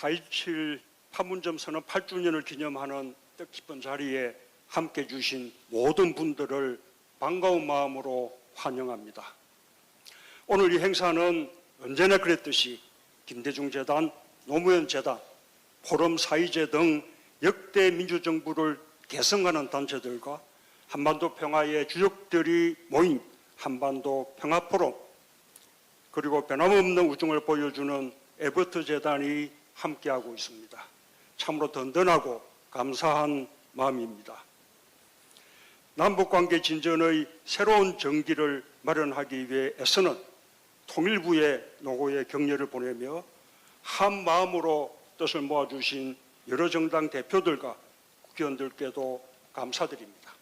4.27 판문점 선언 8주년을 기념하는 뜻깊은 자리에 함께해 주신 모든 분들을 반가운 마음으로 환영합니다. 오늘 이 행사는 언제나 그랬듯이 김대중 재단, 노무현 재단, 포럼 사이제 등 역대 민주정부를 개성하는 단체들과 한반도 평화의 주역들이 모인 한반도 평화포럼, 그리고 변함없는 우정을 보여주는 에버트 재단이 함께하고 있습니다. 참으로 든든하고 감사한 마음입니다. 남북관계 진전의 새로운 전기를 마련하기 위해 애쓰는 통일부의 노고에 격려를 보내며 한 마음으로 뜻을 모아주신 여러 정당 대표들과 국회의원들께도 감사드립니다.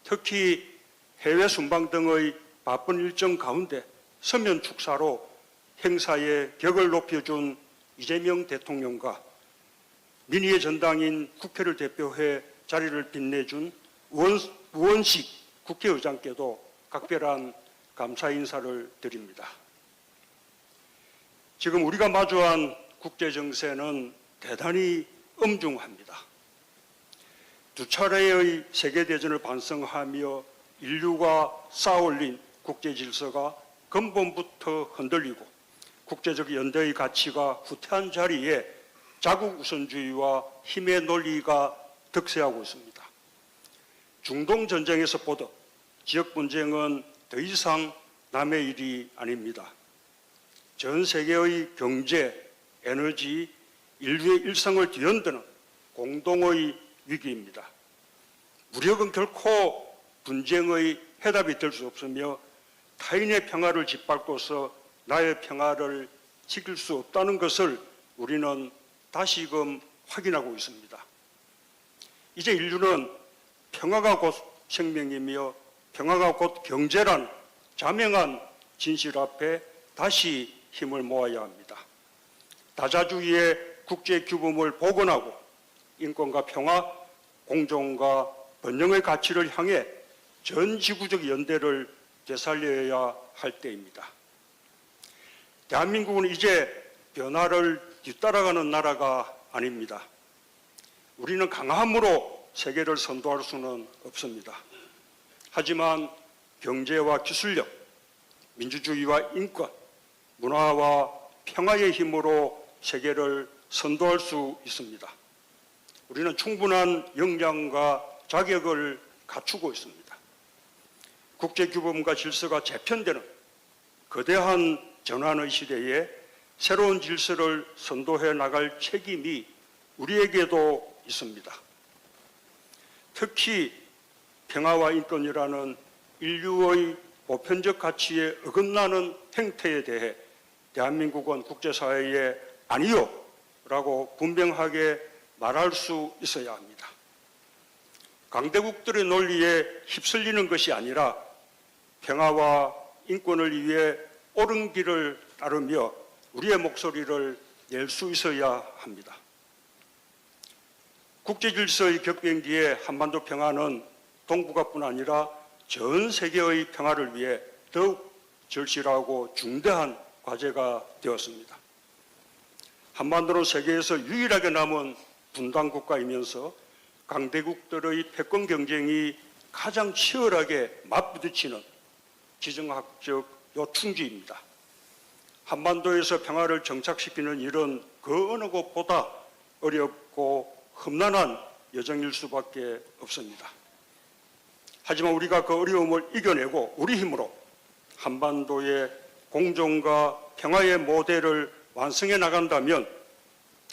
특히 해외 순방 등의 바쁜 일정 가운데 서면 축사로 행사의 격을 높여준 이재명 대통령과 민의의 전당인 국회를 대표해 자리를 빛내준 우원식 국회의장께도 각별한 감사 인사를 드립니다. 지금 우리가 마주한 국제정세는 대단히 엄중합니다. 두 차례의 세계대전을 반성하며 인류가 쌓아올린 국제질서가 근본부터 흔들리고 국제적 연대의 가치가 후퇴한 자리에 자국 우선주의와 힘의 논리가 득세하고 있습니다. 중동 전쟁에서 보듯 지역 분쟁은 더 이상 남의 일이 아닙니다. 전 세계의 경제, 에너지, 인류의 일상을 뒤흔드는 공동의 위기입니다. 무력은 결코 분쟁의 해답이 될 수 없으며 타인의 평화를 짓밟고서 나의 평화를 지킬 수 없다는 것을 우리는 다시금 확인하고 있습니다. 이제 인류는 평화가 곧 생명이며 평화가 곧 경제란 자명한 진실 앞에 다시 힘을 모아야 합니다. 다자주의의 국제규범을 복원하고 인권과 평화, 공정과 번영의 가치를 향해 전 지구적 연대를 되살려야 할 때입니다. 대한민국은 이제 변화를 뒤따라가는 나라가 아닙니다. 우리는 강함으로 세계를 선도할 수는 없습니다. 하지만 경제와 기술력, 민주주의와 인권, 문화와 평화의 힘으로 세계를 선도할 수 있습니다. 우리는 충분한 역량과 자격을 갖추고 있습니다. 국제규범과 질서가 재편되는 거대한 전환의 시대에 새로운 질서를 선도해 나갈 책임이 우리에게도 있습니다. 특히 평화와 인권이라는 인류의 보편적 가치에 어긋나는 행태에 대해 대한민국은 국제사회에 아니요 라고 분명하게 말할 수 있어야 합니다. 강대국들의 논리에 휩쓸리는 것이 아니라 평화와 인권을 위해 옳은 길을 따르며 우리의 목소리를 낼 수 있어야 합니다. 국제질서의 격변기에 한반도 평화는 동북아뿐 아니라 전 세계의 평화를 위해 더욱 절실하고 중대한 과제가 되었습니다. 한반도는 세계에서 유일하게 남은 분단 국가이면서 강대국들의 패권 경쟁이 가장 치열하게 맞부딪히는 지정학적 요충지입니다. 한반도에서 평화를 정착시키는 일은 그 어느 곳보다 어렵고 험난한 여정일 수밖에 없습니다. 하지만 우리가 그 어려움을 이겨내고 우리 힘으로 한반도의 공정과 평화의 모델을 완성해 나간다면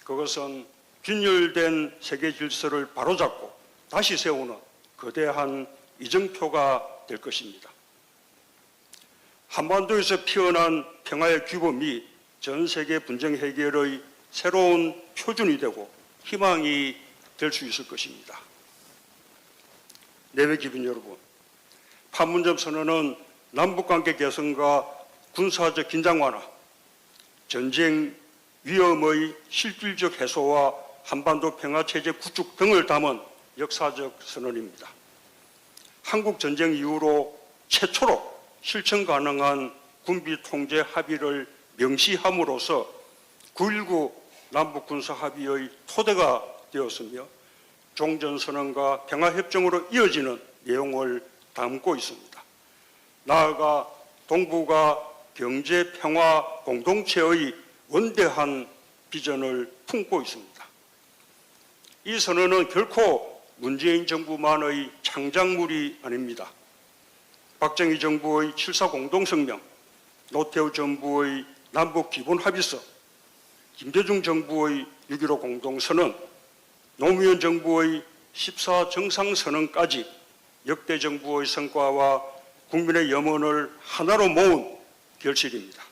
그것은 균열된 세계 질서를 바로잡고 다시 세우는 거대한 이정표가 될 것입니다. 한반도에서 피어난 평화의 규범이 전 세계 분쟁 해결의 새로운 표준이 되고 희망이 될 수 있을 것입니다. 내외 기분 여러분, 판문점 선언은 남북관계 개선과 군사적 긴장 완화, 전쟁 위험의 실질적 해소와 한반도 평화체제 구축 등을 담은 역사적 선언입니다. 한국 전쟁 이후로 최초로 실천 가능한 군비 통제 합의를 명시함으로써 9.19 남북 군사 합의의 토대가 되었으며 종전선언과 평화협정으로 이어지는 내용을 담고 있습니다. 나아가 동북아 경제 평화 공동체의 원대한 비전을 품고 있습니다. 이 선언은 결코 문재인 정부만의 창작물이 아닙니다. 박정희 정부의 7.4 공동성명, 노태우 정부의 남북기본합의서, 김대중 정부의 6.15 공동선언, 노무현 정부의 14 정상선언까지 역대 정부의 성과와 국민의 염원을 하나로 모은 결실입니다.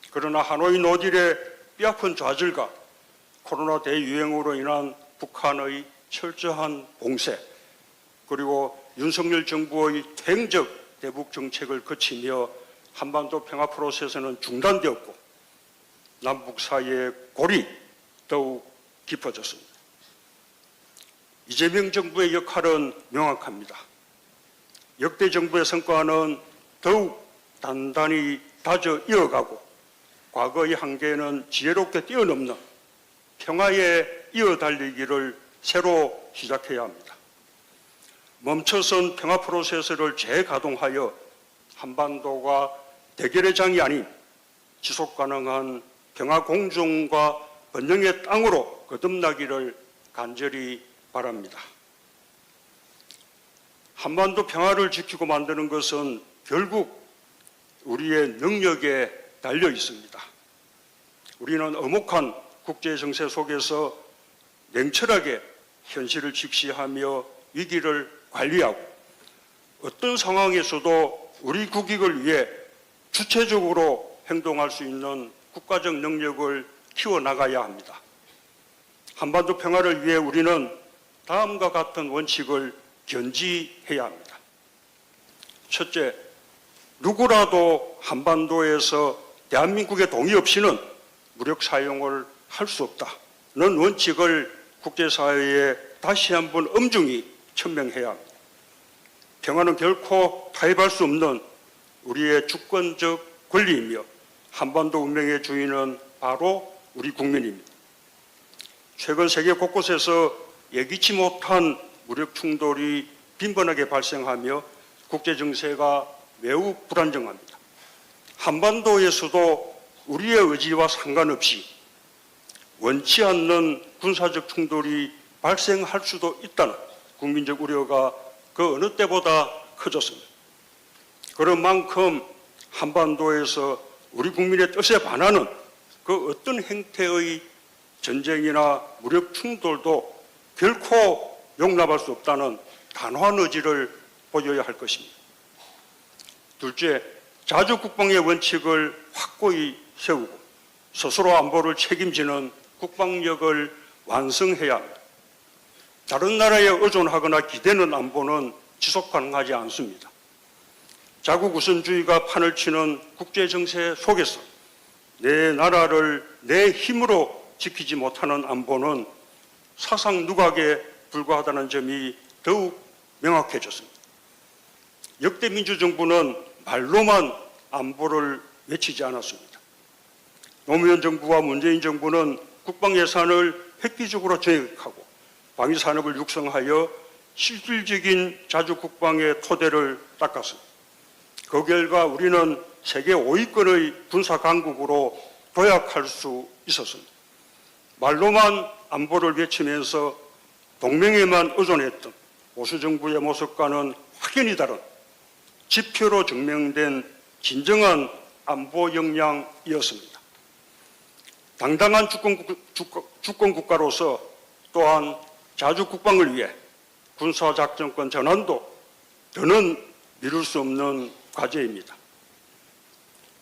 그러나 하노이 노딜의 뼈아픈 좌절과 코로나 대유행으로 인한 북한의 철저한 봉쇄, 그리고 윤석열 정부의 퇴행적 대북 정책을 거치며 한반도 평화 프로세스는 중단되었고 남북 사이의 골이 더욱 깊어졌습니다. 이재명 정부의 역할은 명확합니다. 역대 정부의 성과는 더욱 단단히 다져 이어가고 과거의 한계는 지혜롭게 뛰어넘는 평화에 이어달리기를 새로 시작해야 합니다. 멈춰선 평화 프로세스를 재가동하여 한반도가 대결의 장이 아닌 지속가능한 평화 공존과 번영의 땅으로 거듭나기를 간절히 바랍니다. 한반도 평화를 지키고 만드는 것은 결국 우리의 능력에 달려 있습니다. 우리는 엄혹한 국제 정세 속에서 냉철하게 현실을 직시하며 위기를 관리하고 어떤 상황에서도 우리 국익을 위해 주체적으로 행동할 수 있는 국가적 능력을 키워나가야 합니다. 한반도 평화를 위해 우리는 다음과 같은 원칙을 견지해야 합니다. 첫째, 누구라도 한반도에서 대한민국의 동의 없이는 무력 사용을 할 수 없다는 원칙을 국제사회에 다시 한번 엄중히 천명해야 합니다. 평화는 결코 타협할 수 없는 우리의 주권적 권리이며 한반도 운명의 주인은 바로 우리 국민입니다. 최근 세계 곳곳에서 예기치 못한 무력 충돌이 빈번하게 발생하며 국제 정세가 매우 불안정합니다. 한반도에서도 우리의 의지와 상관없이 원치 않는 군사적 충돌이 발생할 수도 있다는 국민적 우려가 그 어느 때보다 커졌습니다. 그런 만큼 한반도에서 우리 국민의 뜻에 반하는 그 어떤 형태의 전쟁이나 무력 충돌도 결코 용납할 수 없다는 단호한 의지를 보여야 할 것입니다. 둘째, 자주국방의 원칙을 확고히 세우고 스스로 안보를 책임지는 국방력을 완성해야 합니다. 다른 나라에 의존하거나 기대는 안보는 지속 가능하지 않습니다. 자국 우선주의가 판을 치는 국제 정세 속에서 내 나라를 내 힘으로 지키지 못하는 안보는 사상 누각에 불과하다는 점이 더욱 명확해졌습니다. 역대 민주정부는 말로만 안보를 외치지 않았습니다. 노무현 정부와 문재인 정부는 국방 예산을 획기적으로 정액하고 방위산업을 육성하여 실질적인 자주국방의 토대를 닦았습니다. 그 결과 우리는 세계 5위권의 군사강국으로 도약할 수 있었습니다. 말로만 안보를 외치면서 동맹에만 의존했던 보수정부의 모습과는 확연히 다른 지표로 증명된 진정한 안보 역량이었습니다. 당당한 주권국가로서 또한 자주국방을 위해 군사작전권 전환도 더는 미룰 수 없는 과제입니다.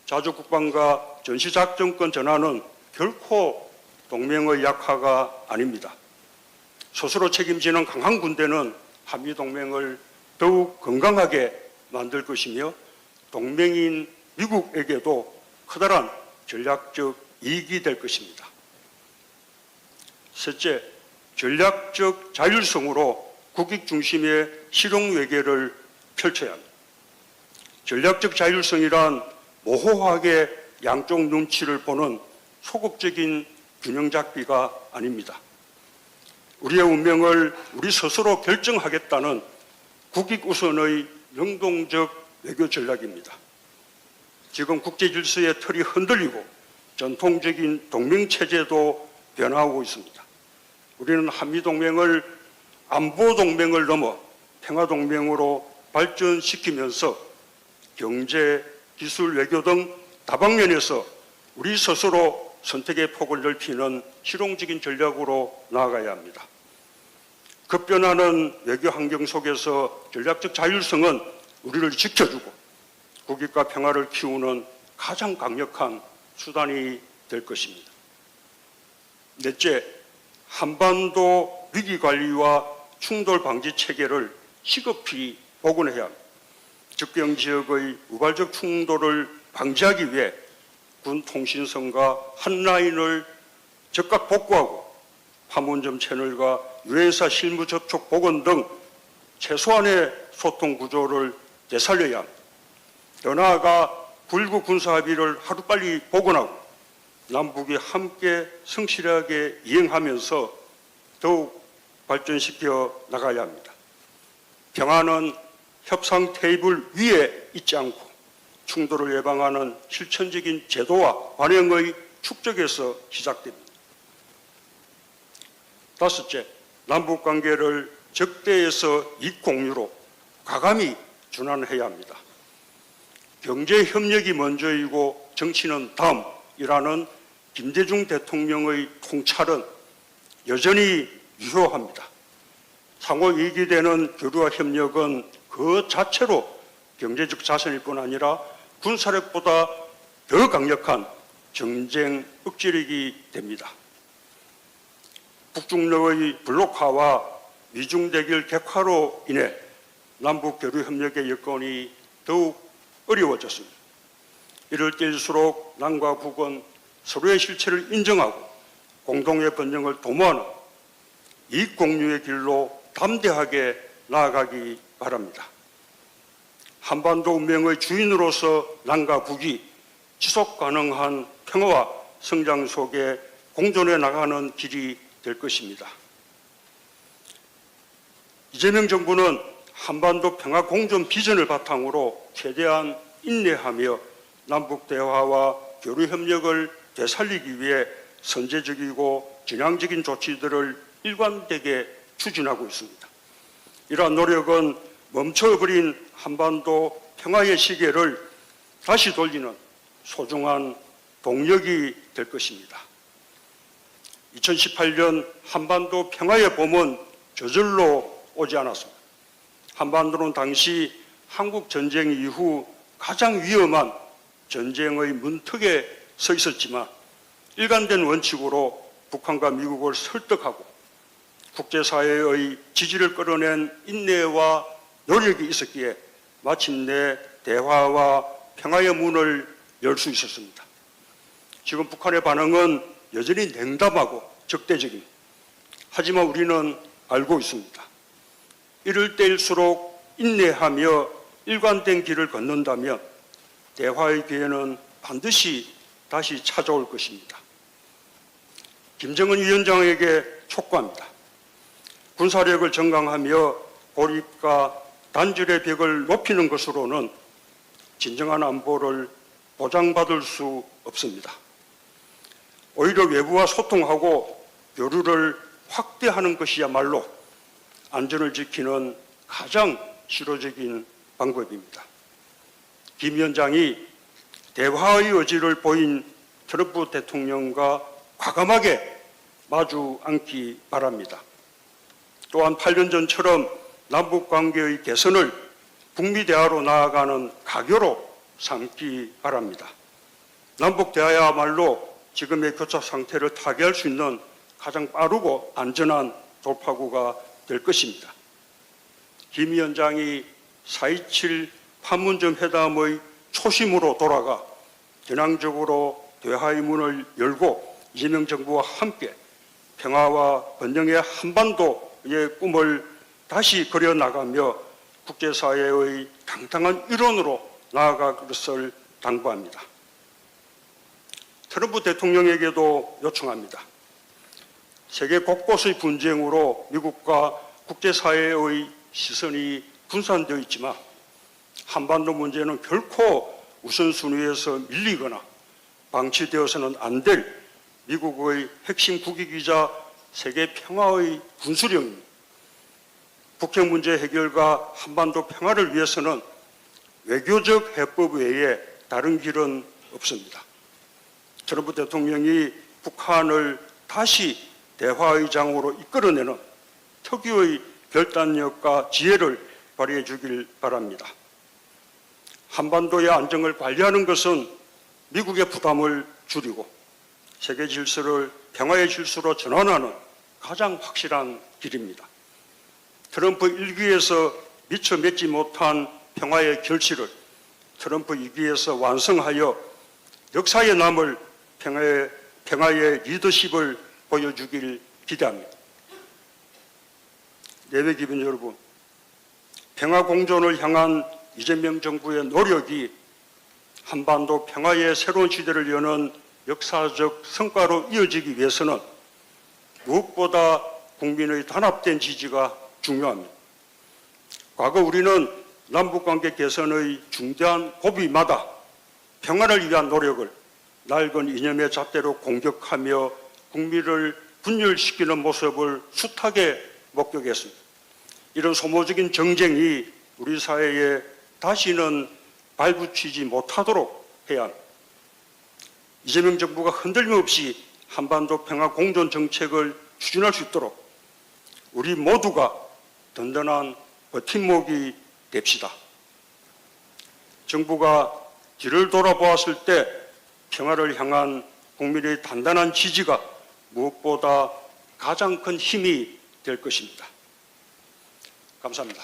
자주국방과 전시작전권 전환은 결코 동맹의 약화가 아닙니다. 스스로 책임지는 강한 군대는 한미동맹을 더욱 건강하게 만들 것이며 동맹인 미국에게도 커다란 전략적 이익이 될 것입니다. 셋째, 전략적 자율성으로 국익 중심의 실용 외교를 펼쳐야 합니다. 전략적 자율성이란 모호하게 양쪽 눈치를 보는 소극적인 균형 잡기가 아닙니다. 우리의 운명을 우리 스스로 결정하겠다는 국익 우선의 능동적 외교 전략입니다. 지금 국제 질서의 틀이 흔들리고 전통적인 동맹체제도 변화하고 있습니다. 우리는 한미동맹을 안보동맹을 넘어 평화동맹으로 발전시키면서 경제, 기술, 외교 등 다방면에서 우리 스스로 선택의 폭을 넓히는 실용적인 전략으로 나아가야 합니다. 급변하는 외교 환경 속에서 전략적 자율성은 우리를 지켜주고 국익과 평화를 키우는 가장 강력한 수단이 될 것입니다. 넷째, 한반도 위기관리와 충돌 방지 체계를 시급히 복원해야 합니다. 접경 지역의 우발적 충돌을 방지하기 위해 군 통신선과 한라인을 즉각 복구하고 판문점 채널과 유엔사 실무 접촉 복원 등 최소한의 소통 구조를 되살려야 합니다. 더 나아가 불구 군사 합의를 하루빨리 복원하고 남북이 함께 성실하게 이행하면서 더욱 발전시켜 나가야 합니다. 평화는 협상 테이블 위에 있지 않고 충돌을 예방하는 실천적인 제도와 관행의 축적에서 시작됩니다. 다섯째, 남북관계를 적대에서 이익공유로 과감히 전환해야 합니다. 경제협력이 먼저이고 정치는 다음이라는 김대중 대통령의 통찰은 여전히 유효합니다. 상호 이익이 되는 교류와 협력은 그 자체로 경제적 자산일 뿐 아니라 군사력보다 더 강력한 정쟁 억지력이 됩니다. 북중러의 블록화와 미중 대결 객화로 인해 남북 교류 협력의 여건이 더욱 어려워졌습니다. 이럴 때일수록 남과 북은 서로의 실체를 인정하고 공동의 번영을 도모하는 이익 공유의 길로 담대하게 나아가기 바랍니다. 한반도 운명의 주인으로서 남과 북이 지속 가능한 평화와 성장 속에 공존해 나가는 길이 될 것입니다. 이재명 정부는 한반도 평화 공존 비전을 바탕으로 최대한 인내하며 남북 대화와 교류 협력을 되살리기 위해 선제적이고 진앙적인 조치들을 일관되게 추진하고 있습니다. 이러한 노력은 멈춰버린 한반도 평화의 시계를 다시 돌리는 소중한 동력이 될 것입니다. 2018년 한반도 평화의 봄은 저절로 오지 않았습니다. 한반도는 당시 한국 전쟁 이후 가장 위험한 전쟁의 문턱에 서 있었지만 일관된 원칙으로 북한과 미국을 설득하고 국제사회의 지지를 끌어낸 인내와 노력이 있었기에 마침내 대화와 평화의 문을 열 수 있었습니다. 지금 북한의 반응은 여전히 냉담하고 적대적입니다. 하지만 우리는 알고 있습니다. 이럴 때일수록 인내하며 일관된 길을 걷는다면 대화의 기회는 반드시 다시 찾아올 것입니다. 김정은 위원장에게 촉구합니다. 군사력을 정강하며 고립과 단절의 벽을 높이는 것으로는 진정한 안보를 보장받을 수 없습니다. 오히려 외부와 소통하고 교류를 확대하는 것이야말로 안전을 지키는 가장 실효적인 방법입니다. 김 위원장이 대화의 의지를 보인 트럼프 대통령과 과감하게 마주 앉기 바랍니다. 또한 8년 전처럼 남북관계의 개선을 북미 대화로 나아가는 가교로 삼기 바랍니다. 남북 대화야말로 지금의 교착 상태를 타개할 수 있는 가장 빠르고 안전한 돌파구가 될 것입니다. 김 위원장이 4.27 판문점 회담의 초심으로 돌아가 전향적으로 대화의 문을 열고 이재명 정부와 함께 평화와 번영의 한반도의 꿈을 다시 그려나가며 국제사회의 당당한 일원으로 나아갈 것을 당부합니다. 트럼프 대통령에게도 요청합니다. 세계 곳곳의 분쟁으로 미국과 국제사회의 시선이 분산되어 있지만 한반도 문제는 결코 우선순위에서 밀리거나 방치되어서는 안 될 미국의 핵심 국익이자 세계 평화의 군수령입니다. 북핵 문제 해결과 한반도 평화를 위해서는 외교적 해법 외에 다른 길은 없습니다. 트럼프 대통령이 북한을 다시 대화의 장으로 이끌어내는 특유의 결단력과 지혜를 발휘해 주길 바랍니다. 한반도의 안정을 관리하는 것은 미국의 부담을 줄이고 세계 질서를 평화의 질서로 전환하는 가장 확실한 길입니다. 트럼프 1기에서 미처 맺지 못한 평화의 결실을 트럼프 2기에서 완성하여 역사에 남을 평화의 리더십을 보여주길 기대합니다. 내외 기빈 여러분, 평화 공존을 향한 이재명 정부의 노력이 한반도 평화의 새로운 시대를 여는 역사적 성과로 이어지기 위해서는 무엇보다 국민의 단합된 지지가 중요합니다. 과거 우리는 남북관계 개선의 중대한 고비마다 평화를 위한 노력을 낡은 이념의 잣대로 공격하며 국민을 분열시키는 모습을 숱하게 목격했습니다. 이런 소모적인 정쟁이 우리 사회에 다시는 발붙이지 못하도록 해야 합니다. 이재명 정부가 흔들림 없이 한반도 평화 공존 정책을 추진할 수 있도록 우리 모두가 든든한 버팀목이 됩시다. 정부가 뒤를 돌아보았을 때 평화를 향한 국민의 단단한 지지가 무엇보다 가장 큰 힘이 될 것입니다. 감사합니다.